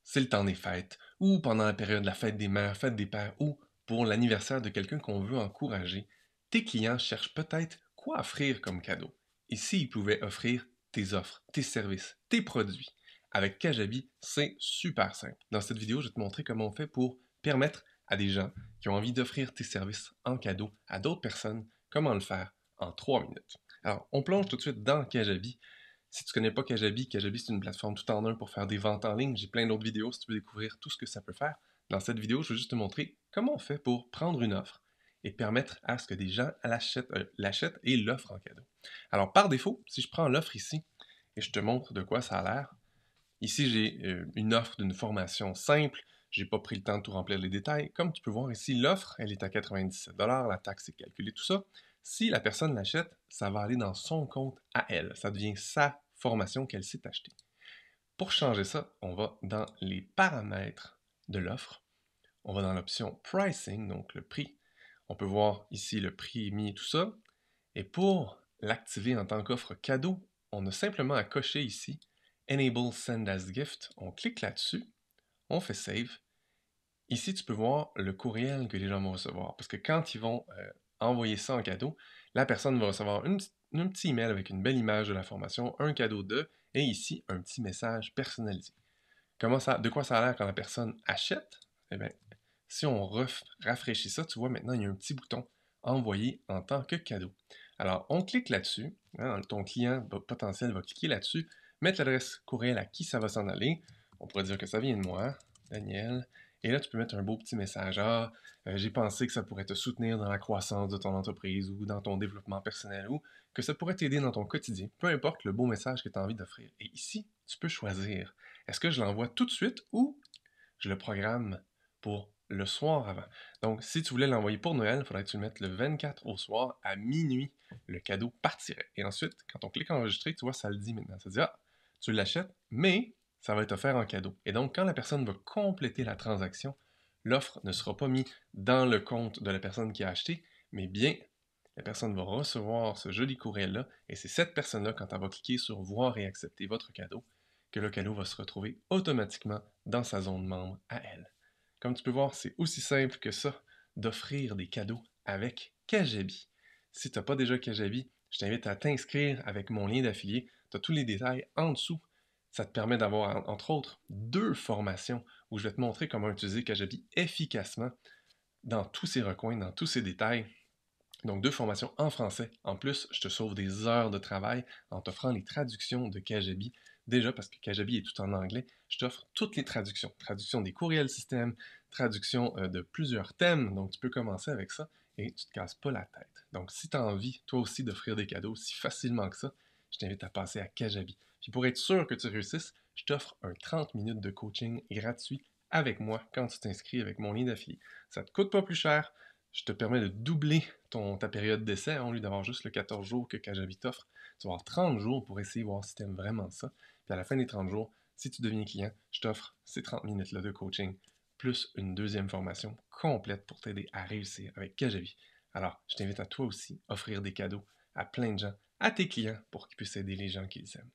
c'est le temps des fêtes, ou pendant la période de la fête des mères, fête des pères, ou pour l'anniversaire de quelqu'un qu'on veut encourager, tes clients cherchent peut-être quoi offrir comme cadeau. Et s'ils pouvaient offrir tes offres, tes services, tes produits. Avec Kajabi, c'est super simple. Dans cette vidéo, je vais te montrer comment on fait pour permettre à des gens qui ont envie d'offrir tes services en cadeau à d'autres personnes, comment le faire en 3 minutes. Alors, on plonge tout de suite dans Kajabi. Si tu ne connais pas Kajabi, Kajabi c'est une plateforme tout en un pour faire des ventes en ligne. J'ai plein d'autres vidéos si tu veux découvrir tout ce que ça peut faire. Dans cette vidéo, je vais juste te montrer comment on fait pour prendre une offre et permettre à ce que des gens l'achètent et l'offrent en cadeau. Alors par défaut, si je prends l'offre ici et je te montre de quoi ça a l'air, ici j'ai une offre d'une formation simple. J'ai pas pris le temps de tout remplir les détails. Comme tu peux voir ici, l'offre, elle est à 97 $, la taxe est calculée, tout ça. Si la personne l'achète, ça va aller dans son compte à elle. Ça devient sa formation qu'elle s'est achetée. Pour changer ça, on va dans les paramètres de l'offre. On va dans l'option Pricing, donc le prix. On peut voir ici le prix mis et tout ça. Et pour l'activer en tant qu'offre cadeau, on a simplement à cocher ici Enable Send as Gift. On clique là-dessus, on fait Save. Ici, tu peux voir le courriel que les gens vont recevoir. Parce que quand ils vont envoyer ça en cadeau, la personne va recevoir un petit email avec une belle image de la formation, un cadeau de, et ici, un petit message personnalisé. De quoi ça a l'air quand la personne achète? Eh bien, si on rafraîchit ça, tu vois maintenant, il y a un petit bouton envoyer en tant que cadeau. Alors, on clique là-dessus. Hein, ton client potentiel va cliquer là-dessus, mettre l'adresse courriel à qui ça va s'en aller. On pourrait dire que ça vient de moi, Daniel. Et là, tu peux mettre un beau petit message. Ah, j'ai pensé que ça pourrait te soutenir dans la croissance de ton entreprise ou dans ton développement personnel ou que ça pourrait t'aider dans ton quotidien. Peu importe le beau message que tu as envie d'offrir. Et ici, tu peux choisir. Est-ce que je l'envoie tout de suite ou je le programme pour le soir avant? Donc, si tu voulais l'envoyer pour Noël, il faudrait que tu le mettes le 24 au soir à minuit. Le cadeau partirait. Et ensuite, quand on clique enregistrer, tu vois, ça le dit maintenant. Ça dit, ah, tu l'achètes, mais ça va être offert en cadeau. Et donc, quand la personne va compléter la transaction, l'offre ne sera pas mise dans le compte de la personne qui a acheté, mais bien, la personne va recevoir ce joli courriel-là, et c'est cette personne-là, quand elle va cliquer sur Voir et accepter votre cadeau, que le cadeau va se retrouver automatiquement dans sa zone membre à elle. Comme tu peux voir, c'est aussi simple que ça d'offrir des cadeaux avec Kajabi. Si tu n'as pas déjà Kajabi, je t'invite à t'inscrire avec mon lien d'affilié. Tu as tous les détails en dessous. Ça te permet d'avoir, entre autres, 2 formations où je vais te montrer comment utiliser Kajabi efficacement dans tous ses recoins, dans tous ses détails. Donc 2 formations en français. En plus, je te sauve des heures de travail en t'offrant les traductions de Kajabi. Déjà, parce que Kajabi est tout en anglais, je t'offre toutes les traductions. Traduction des courriels système, traduction de plusieurs thèmes. Donc tu peux commencer avec ça et tu ne te casses pas la tête. Donc si tu as envie, toi aussi, d'offrir des cadeaux si facilement que ça, je t'invite à passer à Kajabi. Puis pour être sûr que tu réussisses, je t'offre un 30 minutes de coaching gratuit avec moi quand tu t'inscris avec mon lien d'affilié. Ça ne te coûte pas plus cher. Je te permets de doubler ta période d'essai, hein, au lieu d'avoir juste le 14 jours que Kajabi t'offre. Tu vas avoir 30 jours pour essayer de voir si tu aimes vraiment ça. Puis à la fin des 30 jours, si tu deviens client, je t'offre ces 30 minutes-là de coaching, plus une deuxième formation complète pour t'aider à réussir avec Kajabi. Alors, je t'invite à toi aussi offrir des cadeaux à plein de gens, à tes clients, pour qu'ils puissent aider les gens qu'ils aiment.